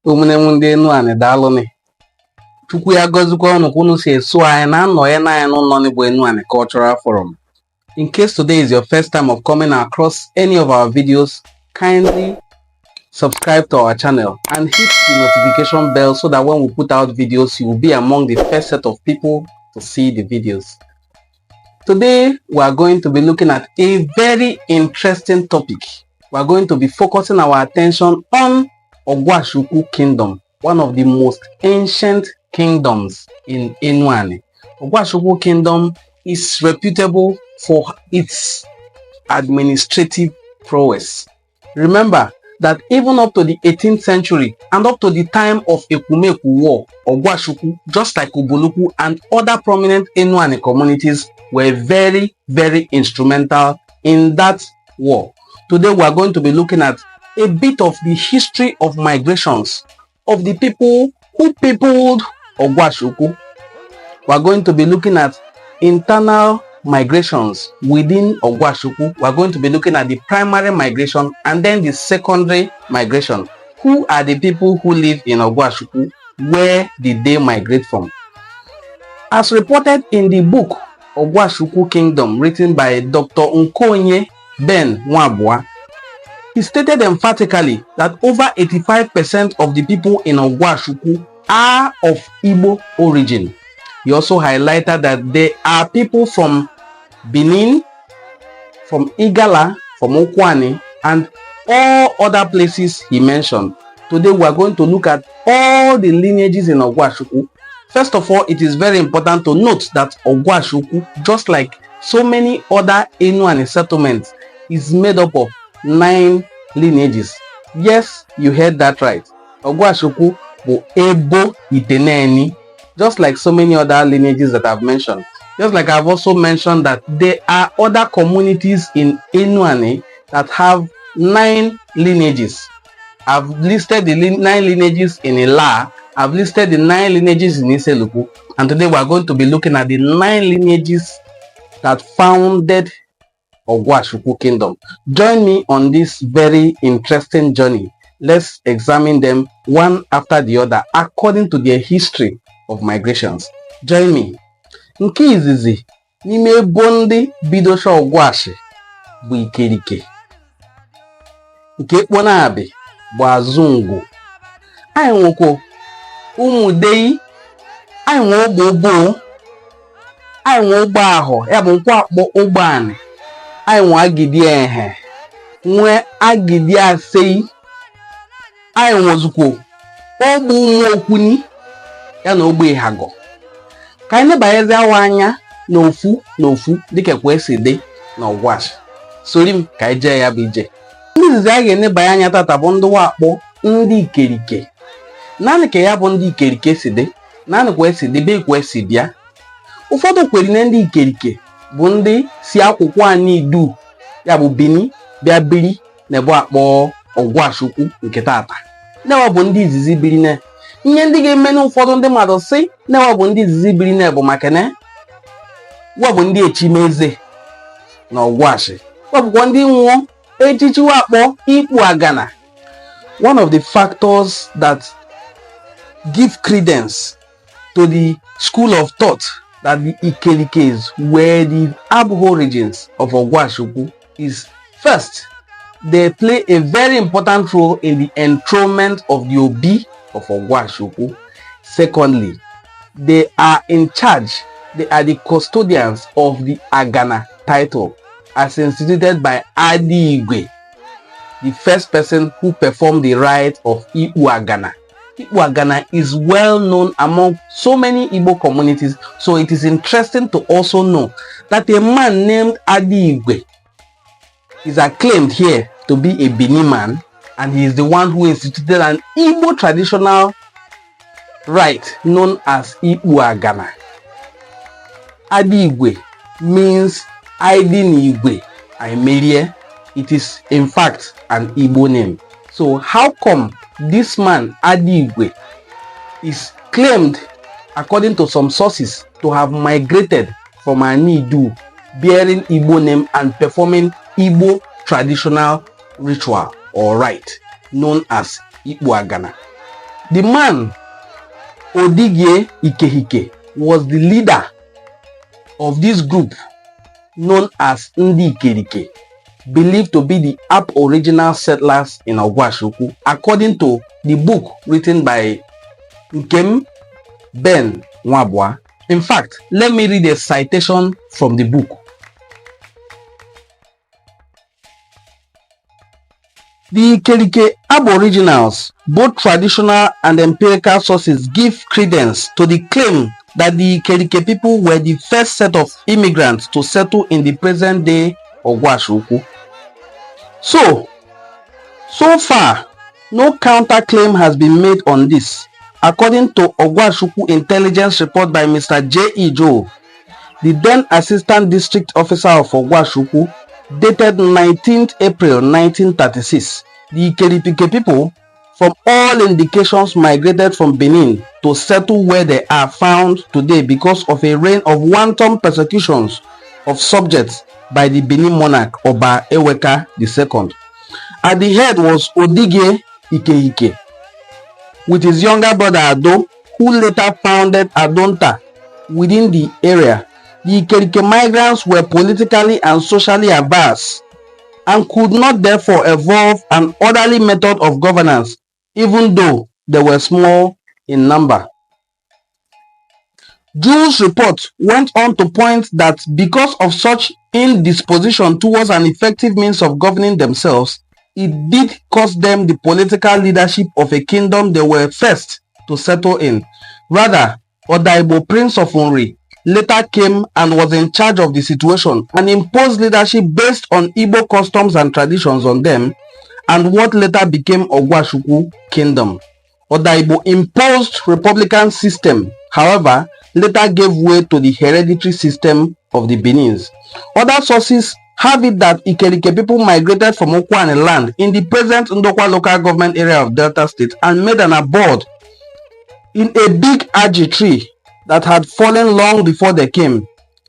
Umune munde Enuani daloni. Chukwu ya gozikwa unu kunu si esu anyị na anọghị na anyị n'ụlọ n'Igbo Enuani Cultural Forum. In case today is your first time of coming across any of our videos, kindly subscribe to our channel and hit the notification bell so that when we put out videos, you will be among the first set of people to see the videos. Today, we are going to be looking at a very interesting topic. We are going to be focusing our attention on Ogwashi-Uku Kingdom, one of the most ancient kingdoms in Enuani. Ogwashi-Uku Kingdom is reputable for its administrative prowess. Remember that even up to the 18th century and up to the time of Ekumeku War, Ogwashi-Uku, just like Ubulu-Uku and other prominent Enuani communities, were very, very instrumental in that war. Today we are going to be looking at a bit of the history of migrations of the people who peopled Ogwashi-Uku. We are going to be looking at internal migrations within Ogwashi-Uku. We are going to be looking at the primary migration and then the secondary migration. Who are the people who live in Ogwashi-Uku? Where did they migrate from? As reported in the book Ogwashi-Uku Kingdom, written by Dr. Nkonye Ben NWABUA, he stated emphatically that over 85% of the people in Ogwashi-Uku are of Igbo origin. He also highlighted that there are people from Benin, from Igala, from Okwani, and all other places he mentioned. Today we are going to look at all the lineages in Ogwashi-Uku. First of all, it is very important to note that Ogwashi-Uku, just like so many other Enuani settlements, is made up of 9 lineages. Yes, you heard that right. Ogwashi-Uku bụ Ebo Iteneni, just like so many other lineages that I've mentioned. Just like I've also mentioned that there are other communities in Enuani that have 9 lineages. I've listed the 9 lineages in Ila. I've listed the 9 lineages in Iseluku, and today we are going to be looking at the 9 lineages that founded Ogwashi-Uku Kingdom. Join me on this very interesting journey. Let's examine them one after the other according to their history of migrations. Join me. Nke izizi n'ime ebo ndị bidosha Ogwashi bụ Ikelike. Nke Ekponabi bụ Azungu. Anyị nwekwa Umudei, anyị nwe Ogbe Odogwu, anyị nwe Ogbe ahụ, ya bụ nkwa akpọ Oban, anyị nwe Agidi Ehe, nwe Agidi Asei, anyị nwezukwa Ogbe Umu Okwuni, ya na Ogbe Ihago. Ka anyị nebanyezi awa anya n'ofu dịka kwesi dị na Ogwashi. Sori m ka anyị jee ya bụ ije. Ndị izizi a ga-enebanye anya tata bụ ndị wakpo ndị Ikelike. Naanị ka ya bụ ndị Ikelike si dị, naanị kwa esi dị be kwa esi bịa. Ụfọdụ kwere na ndị Ikelike bụ ndị si akwụkwọ anyị Idu, ya bụ Benin, bịa biri na ebe akpọ Ogwashi-Uku nke tata. Newa bụ ndị izizi biri na ihe ndị ga-eme na ụfọdụ ndị mmadụ si newa bụ ndị izizi biri na bụ maka na wa bụ ndị echimeze na Ogwashi. Wa bụkwa ndị nwụọ echichi wakpo ikpu agana. One of the factors that give credence to the school of thought that the Ikelikes were the aborigines of Ogwashi-Uku is, first, they play a very important role in the enthronement of the Obi of Ogwashi-Uku. Secondly, they are in charge, they are the custodians of the Agana title as instituted by Adigwe, the first person who performed the rite of Ibu Agana. Ibu Agana is well known among so many Igbo communities, so it is interesting to also know that a man named Adigwe is acclaimed here to be a Benin man, and he is the one who instituted an Igbo traditional rite known as Ibu Agana. Adigwe means Aidin Igwe Aimerie. It is in fact an Igbo name. So how come this man Adigwe is claimed, according to some sources, to have migrated from Anidu, bearing Igbo name and performing Igbo traditional ritual or rite known as Ibu Agana? The man Ikelike was the leader of this group known as Ndi Ikelike, believed to be the aboriginal settlers in Ogwashi-Uku, according to the book written by Nkem Ben NWABUA. In fact, let me read a citation from the book. The Ikelike aboriginals, both traditional and empirical sources, give credence to the claim that the Ikelike people were the first set of immigrants to settle in the present-day Ogwashi-Uku. So far, no counterclaim has been made on this. According to Ogwashi-Uku intelligence report by Mr. J.E. Joe, the then Assistant District Officer of Ogwashi-Uku, dated 19th April 1936, the Ikelike people, from all indications, migrated from Benin to settle where they are found today because of a reign of wanton persecutions of subjects by the Benin monarch Oba Eweka II. At the head was Ikelike, with his younger brother Ado, who later founded Adonta within the area. The Ikelike migrants were politically and socially averse and could not therefore evolve an orderly method of governance, even though they were small in number. Jules' report went on to point that because of such indisposition towards an effective means of governing themselves, it did cost them the political leadership of a kingdom they were first to settle in. Rather, Odaigbo, Prince of Nri, later came and was in charge of the situation and imposed leadership based on Igbo customs and traditions on them, and what later became Ogwashi-Uku Kingdom. Odaigbo imposed republican system, however, later gave way to the hereditary system of the Benins. Other sources have it that Ikelike people migrated from Okwane land in the present Ndokwa local government area of Delta State and made an abode in a big aji tree that had fallen long before they came,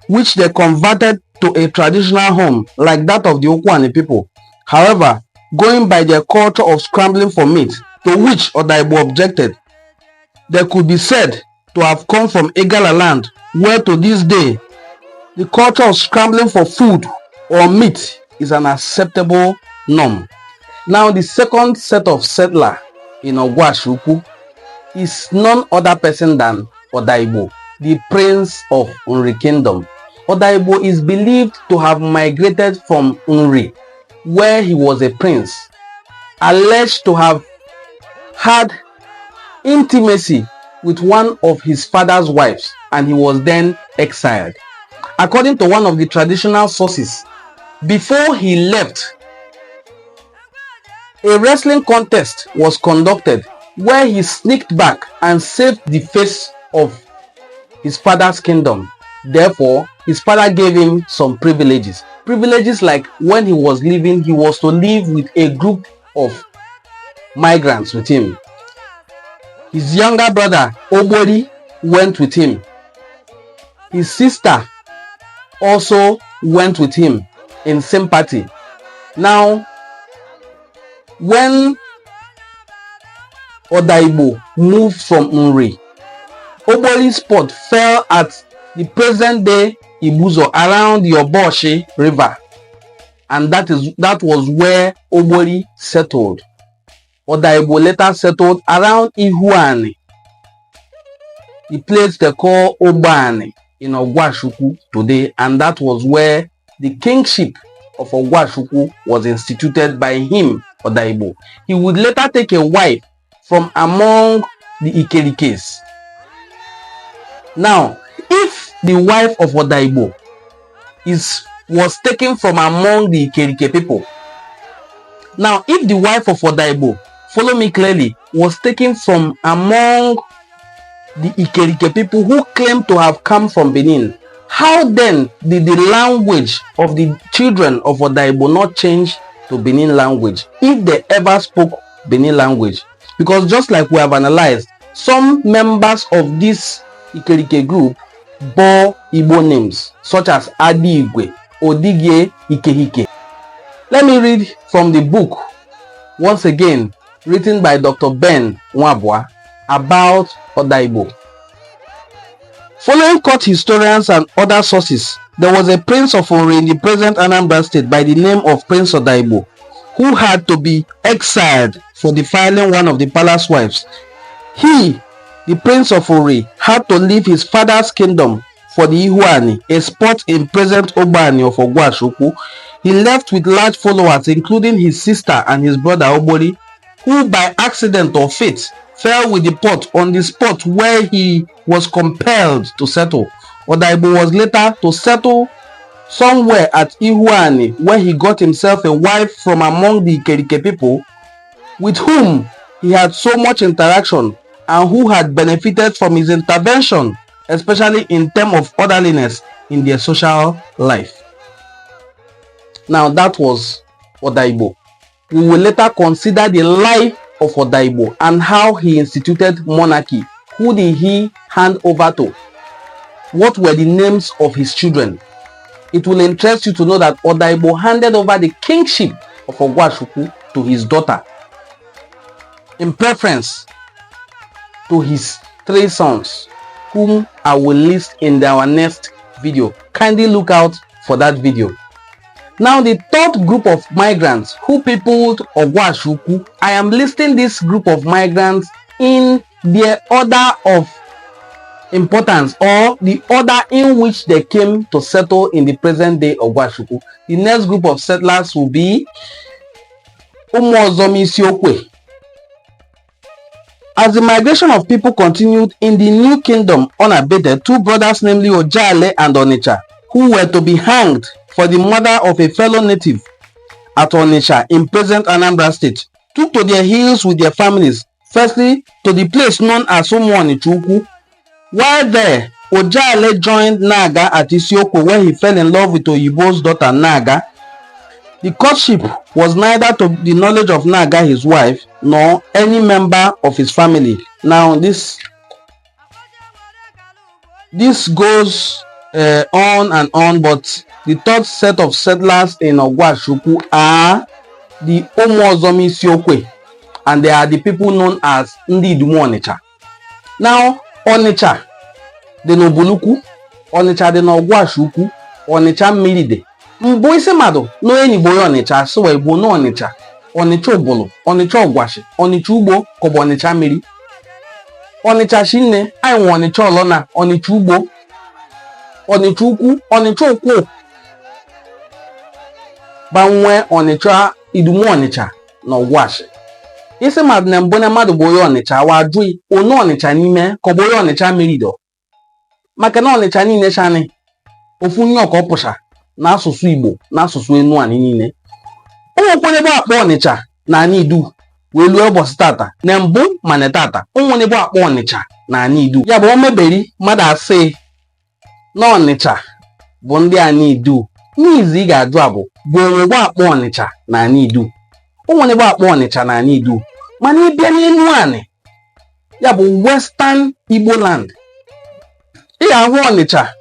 which they converted to a traditional home like that of the Okwane people. However, going by their culture of scrambling for meat, to which Odaigbo objected, they could be said to have come from Igala land, where to this day the culture of scrambling for food or meat is an acceptable norm. Now, the second set of settler in Ogwashi-Uku is none other person than Odaigbo, the Prince of Nri Kingdom. Odaigbo is believed to have migrated from Nri, where he was a prince, alleged to have had intimacy with one of his father's wives, and he was then exiled. According to one of the traditional sources, before he left, a wrestling contest was conducted where he sneaked back and saved the face of his father's kingdom. Therefore, his father gave him some privileges. Privileges like when he was leaving, he was to live with a group of migrants with him. His younger brother Obori went with him. His sister also went with him in sympathy. Now, when Odaigbo moved from Nri, Obori's spot fell at the present-day Ibusa around the Ogwashi River, and that was where Obori settled. Odaigbo later settled around Ihuani, the place they call Oban in Ogwashi-Uku today, and that was where the kingship of Ogwashi-Uku was instituted by him, Odaigbo. He would later take a wife from among the Ikelikes. Now, if the wife of Odaigbo was taken from among the Ikelike people, now if the wife of Odaigbo, follow me clearly, was taken from among the Ikelike people who claim to have come from Benin, how then did the language of the children of Odaigbo not change to Benin language, if they ever spoke Benin language? Because just like we have analyzed, some members of this Ikelike group bore Igbo names such as Adigwe, Odigye, Ikehike. Let me read from the book once again, written by Dr. Ben NWABUA. about Odaigbo. Following court historians and other sources, there was a Prince of Nri in the present Anambra State by the name of Prince Odaigbo, who had to be exiled for defiling one of the palace wives. He, the Prince of Nri, had to leave his father's kingdom for the Ihuani, a spot in present Oban of Ogwashi-Uku. He left with large followers, including his sister and his brother Obori, who by accident or fate fell with the pot on the spot where he was compelled to settle. Odaigbo was later to settle somewhere at Ihuani, where he got himself a wife from among the Ikelike people with whom he had so much interaction and who had benefited from his intervention, especially in terms of orderliness in their social life. Now that was Odaigbo. We will later consider the life of Odaigbo and how he instituted monarchy. Who did he hand over to? What were the names of his children? It will interest you to know that Odaigbo handed over the kingship of Ogwashi-Uku to his daughter, in preference to his 3 sons, whom I will list in our next video. Kindly look out for that video. Now, the third group of migrants who peopled Ogwashi-Uku, I am listing this group of migrants in their order of importance, or the order in which they came to settle in the present day Ogwashi-Uku. The next group of settlers will be Isi. As the migration of people continued in the new kingdom unabated, 2 brothers, namely Ochele and Onitsha, who were to be hanged for the murder of a fellow native at Onitsha in present Anambra State, took to their heels with their families, firstly to the place known as Umu Ochele. While there, Ochele joined Naga at Isiokwe, where he fell in love with Oyibo's daughter Naga. The courtship was neither to the knowledge of Naga, his wife, nor any member of his family. Now this goes on and on, but the third set of settlers in Ogwashi-Uku are the Isi, and they are the people known as Idumu Onitsha. Now, Onitsha dị n'Ubulu-Uku, Onitsha dị n'Ogwashi-Uku, Onitsha mmiri dị. Mbụ isi mmadụ n'enyi Igbo Onitsha asụwa Igbo na Onitsha, Onitsha Ubulu, Onitsha Ogwashi, Onitsha Ugbo kọbụ Onitsha mmiri. Onitsha shinne, anyị nwe Onitsha Olona, Onitsha Ugbo, Onitsha Ukwu, Onitsha Ukwu, banwe Onitsha Idumu Onitsha na Ogwashi. Isi mmadụ na mbụ na mmadụ bụ onye Onitsha wa ajụghị onu Onitsha n'ime ka ọ bụ onye Onitsha mmiri dọ. Maka na Onitsha niile shani ofu nye ọka ọpụsha n'asụsụ Igbo na asụsụ Enuani niile. Onwekwenye bụ akpọ Onitsha na anyị Idu wee lue ụbọchị tata na mbụ mana tata. Onwekwenye bụ akpọ Onitsha na anyị Idu. Ya bụ o meberi mmadụ asị na Onitsha bụ ndị anyị Idu. N'izi ị ga-ajụ abụ bụ onwe bụ akpọ Onitsha na anyị Idu. Onwekwenye bụ akpọ Onitsha na anyị Idu. Mana ịbịa n'Enuani, ya bụ Western Igbo land, ị ga-ahụ Onitsha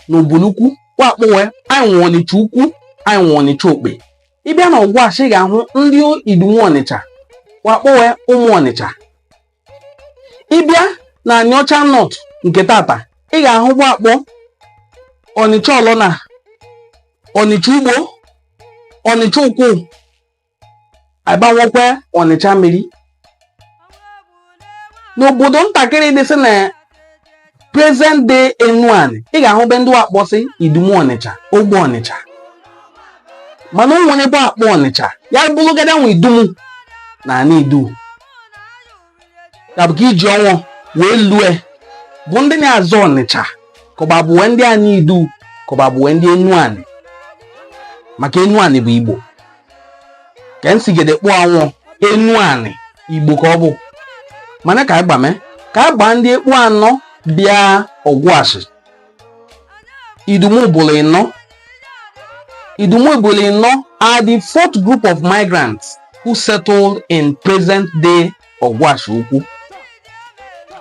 na Ubulu-Uku wakpowe, anyị nwe Onitsha Ukwu, anyị nwe Onitsha Okpe. Ịbịa na Ogwashi, ị ga-ahụ ndị Idumu Onitsha wakpowe Umu Onitsha. Ịbịa na Anịọcha North nke tata, ị ga-ahụ wakpo Onitsha Olona, Onitsha Ugbo, Onitsha Ukwu, agbanwekwe Onitsha mmiri. N'obodo ntakịrị dị sị na present day Enuani, ị ga-ahụ be ndị akpọsị Idumu Onitsha, Ogbe Onitsha. Mana onwere bụ akpọ Onitsha, ya bụrụgada nwe Idumu na ana Idu. Ya bụ ka iji ọnwụ wee lue bụ ndị na-azọ Onitsha, kọba bụ ndị ana Idu, kọba bụ ndị Enuani. Maka Enuani bụ Igbo. Ka nsigede kpụọ anwụ Enuani Igbo ka ọ bụ. Mana ka agbame, ka agba ndị ekpu anọ bịa Ogwashi. Idumu Ubulu Ino. Idumu Ubulu Ino are the 4th group of migrants who settled in present-day Ogwashi-Uku.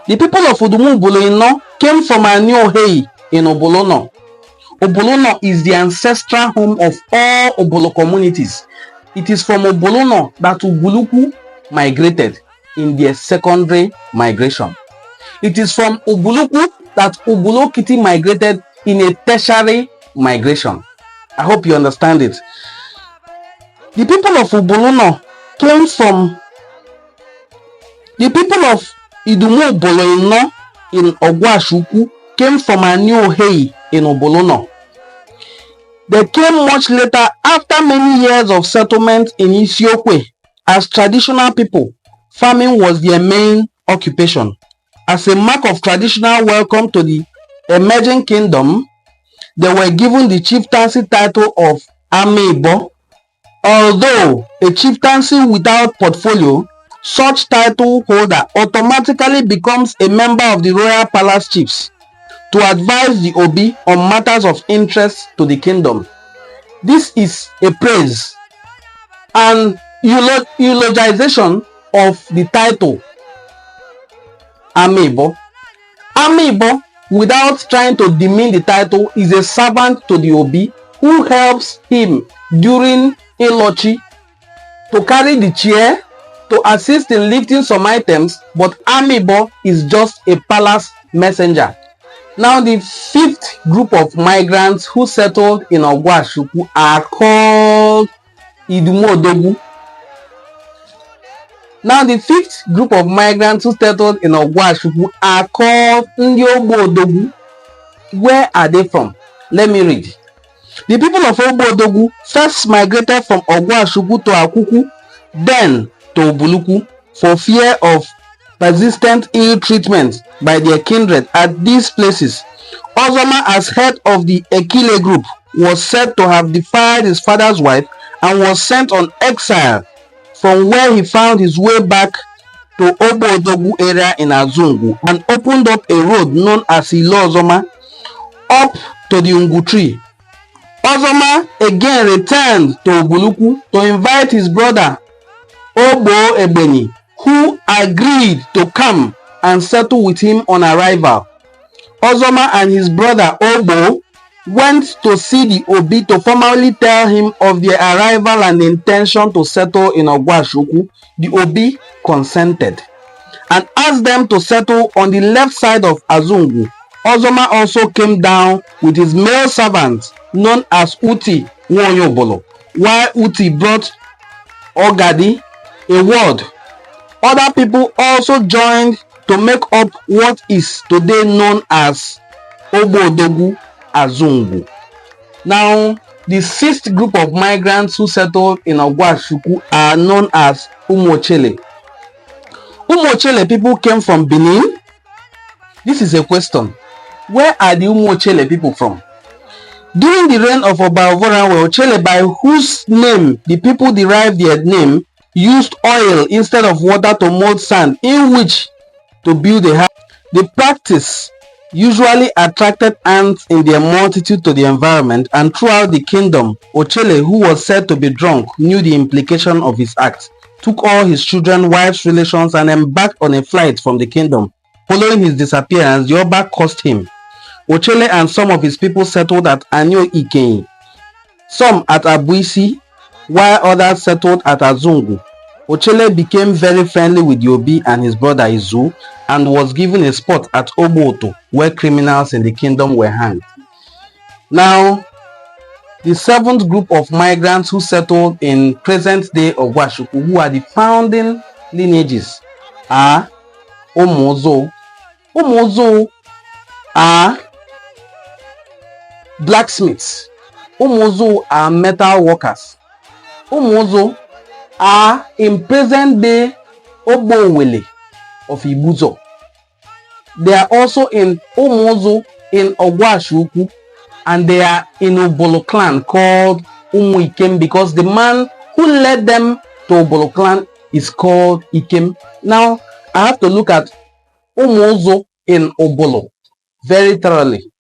The people of Idumu Ubulu Ino came from Aniohei in Ubulu-Uno. Ubulu-Uno is the ancestral home of all Ubulu communities. It is from Ubulu-Uno that Ubulu-Uku migrated. in their secondary migration. It is from Ubulu-Uku that Ubulu-Uku migrated in a tertiary migration. I hope you understand it. The people of Ubulu came from the people of Idumu Ubulu Ino in Ogwashi-Uku came from Aniohei in Ubulu. They came much later after many years of settlement in Isiokwe. As traditional people, farming was their main occupation. As a mark of traditional welcome to the emerging kingdom, they were given the chieftaincy title of Amibo. Although a chieftaincy without portfolio, such title holder automatically becomes a member of the royal palace chiefs to advise the Obi on matters of interest to the kingdom. This is a praise and eulogization of the title Amibo. Amibo, without trying to demean the title, is a servant to the Obi who helps him during Ilochi, to carry the chair, to assist in lifting some items, but Amibo is just a palace messenger. Now, the fifth group of migrants who settled in Ogwashi-Uku are called Idumu Ubulu. Now, the fifth group of migrants who settled in Ogwashi-Uku are called Ogbe Odogwu. Where are they from? Let me read. The people of Ogbe Odogwu first migrated from Ogwashi-Uku to Akuku, then to Ubulu-Uku, for fear of persistent ill treatment by their kindred at these places. Ozoma, as head of the Ikelike group, was said to have defied his father's wife and was sent on exile, from where he found his way back to Ogbe Odogwu area in Azungu and opened up a road known as Ilo Ozoma up to the Ungu tree. Ozoma again returned to Ubulu-Uku to invite his brother Ogbe Odogwu, who agreed to come and settle with him on arrival. Ozoma and his brother Ogbo went to see the Obi to formally tell him of their arrival and intention to settle in Ogwashi-Uku. The Obi consented and asked them to settle on the left side of Azungu. Ozoma also came down with his male servant known as Uti Nwonyobolo, while Uti brought Ogadi, a word. Other people also joined to make up what is today known as Ogbe Odogwu Azungu. Now, the sixth group of migrants who settled in Ogwashi-Uku are known as Umu Ochele. Umu Ochele people came from Benin. This is a question. Where are the Umu Ochele people from? During the reign of Oban Ochele, by whose name the people derived their name, used oil instead of water to mold sand in which to build a house. The practice usually attracted ants in their multitude to the environment, and throughout the kingdom, Ochele, who was said to be drunk, knew the implication of his act, took all his children, wives, relations, and embarked on a flight from the kingdom. Following his disappearance, the Oba cursed him. Ochele and some of his people settled at Ikelike, some at Abuisi, while others settled at Azungu. Ochele became very friendly with the Obi and his brother Izu and was given a spot at Oboto, where criminals in the kingdom were hanged. Now, the seventh group of migrants who settled in present-day Ogwashi-Uku, who are the founding lineages, are Umu are blacksmiths. Umu are metal workers. Umu are in present day Ogbe of Ibusa. They are also in Umu in Ogwashi-Uku, and they are in Ubulu clan called Umu Ikem, because the man who led them to Ubulu clan is called Ikem. Now I have to look at Umu in Ubulu very thoroughly.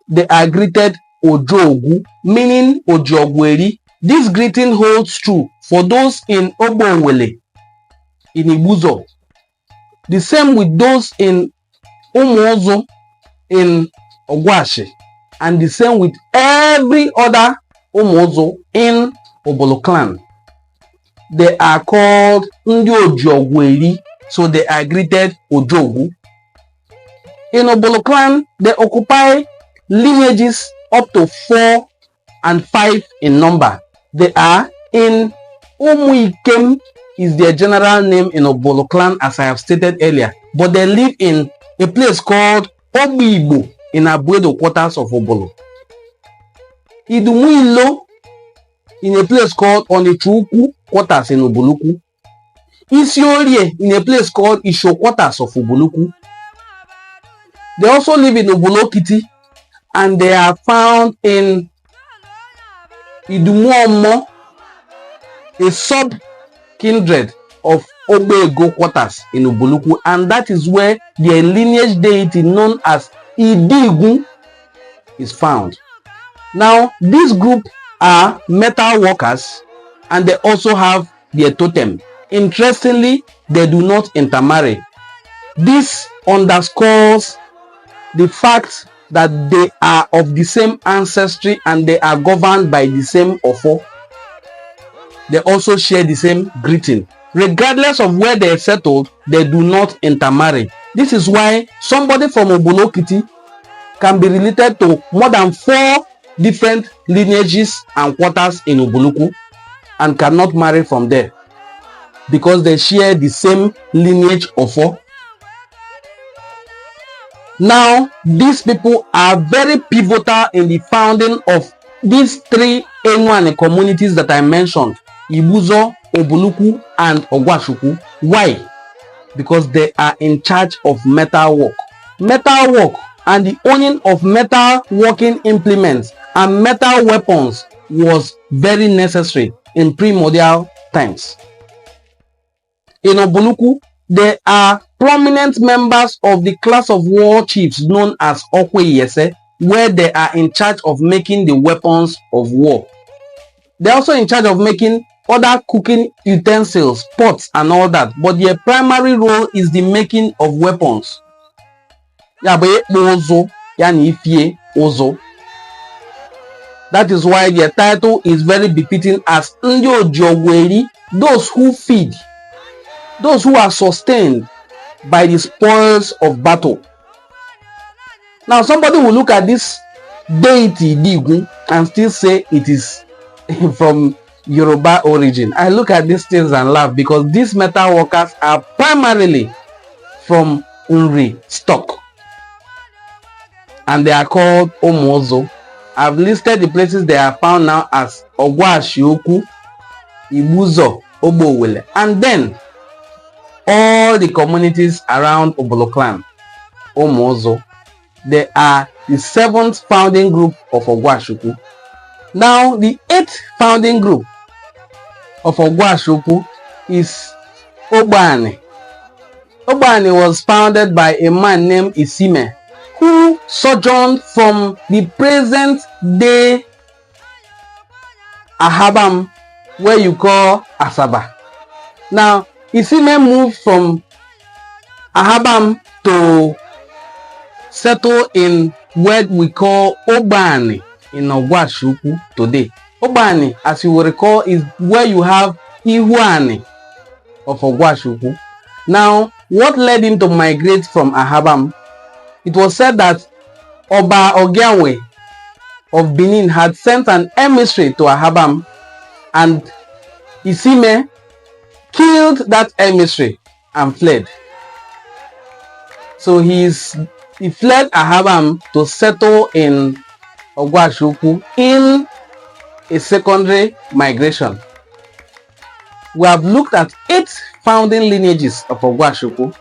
They are greeted Ojogu, meaning Ojogweri. This greeting holds true for those in Ogbe in Ibusa. The same with those in Umu in Ogwashi, and the same with every other Umu in Ubulu clan. they are called Ndi Ojogweri, so they are greeted Odogwu. In Ubulu clan, they occupy lineages up to 4 and 5 in number. They are in Umu is their general name in Ubulu clan, as I have stated earlier, but they live in a place called Ogbe in Abuedo quarters of Ubulu. Idumu Ubulu in a place called Onichuku quarters in Ubulu-Uku. Isiorie in a place called Isho quarters of Ubulu-Uku. They also live in Ubulu-Uku, and they are found in Idumu, a sub-kindred of Ogbe Odogwu quarters in Ubulu-Uku, and that is where their lineage deity known as Idumu is found. Now, this group are metal workers, and they also have their totem. Interestingly, they do not intermarry. This underscores the fact that they are of the same ancestry and they are governed by the same Ofo. They also share the same greeting. Regardless of where they are settled, they do not intermarry. This is why somebody from Ubulu-Uku can be related to more than 4 different lineages and quarters in Ubulu-Uku and cannot marry from there, because they share the same lineage Ofo. Now, these people are very pivotal in the founding of these 3 NWABUA communities that I mentioned: Ibusa, Ubulu-Uku, and Ogwashi-Uku. Why? Because they are in charge of metal work. Metal work and the owning of metal working implements and metal weapons was very necessary in primordial times. In Ubulu-Uku, there are prominent members of the class of war chiefs known as Okwe, where they are in charge of making the weapons of war. They are also in charge of making other cooking utensils, pots, and all that, but their primary role is the making of weapons. That is why their title is very befitting as Ndi Ojogweri, those who feed, those who are sustained by the spoils of battle. Now, somebody will look at this deity Digu and still say it is from Yoruba origin. I look at these things and laugh, because these metal workers are primarily from Nri stock, and they are called Omozo. I've listed the places they are found now as Ogwashi-Uku, Ibusa, Obowele, and then all the communities around Ubulu clan, Omozo. They are the 7th founding group of Ogwashi-Uku. Now, the 8th founding group of Ogwashi-Uku is Oban. Oban was founded by a man named Isime, who sojourned from the present day Ahabam, where you call Asaba. Now, Isime moved from Ahabam to settle in what we call Oban in Ogwashi-Uku today. Oban, as you will recall, is where you have Ihuani of Ogwashi-Uku. Now, what led him to migrate from Ahabam? It was said that Oba Ogiawe of Benin had sent an emissary to Ahabam, and Isime killed that emissary and fled. So he fled Ahabam to settle in Ogwashi-Uku in a secondary migration. We have looked at 8 founding lineages of Ogwashi-Uku.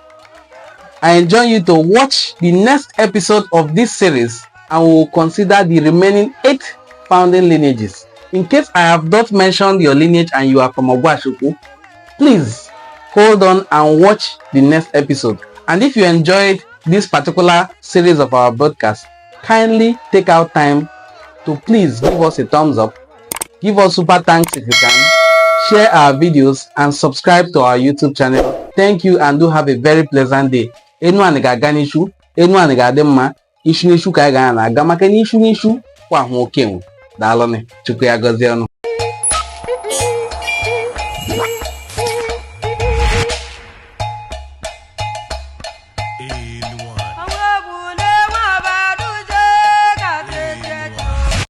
I enjoin you to watch the next episode of this series, and we will consider the remaining 8 founding lineages. In case I have not mentioned your lineage and you are from Ogwashi-Uku, please hold on and watch the next episode. And if you enjoyed this particular series of our broadcast, kindly take out time to please give us a thumbs up, give us super thanks if you can, share our videos, and subscribe to our YouTube channel. Thank you, and do have a very pleasant day. Anyone ga ganishu, anyone ga demma, ishu nishu ka ga na aga maka ni ishu nishu kwa hu okenwu. Daalụ ni, Chukwu ya gọzie ọnụ. Igbo.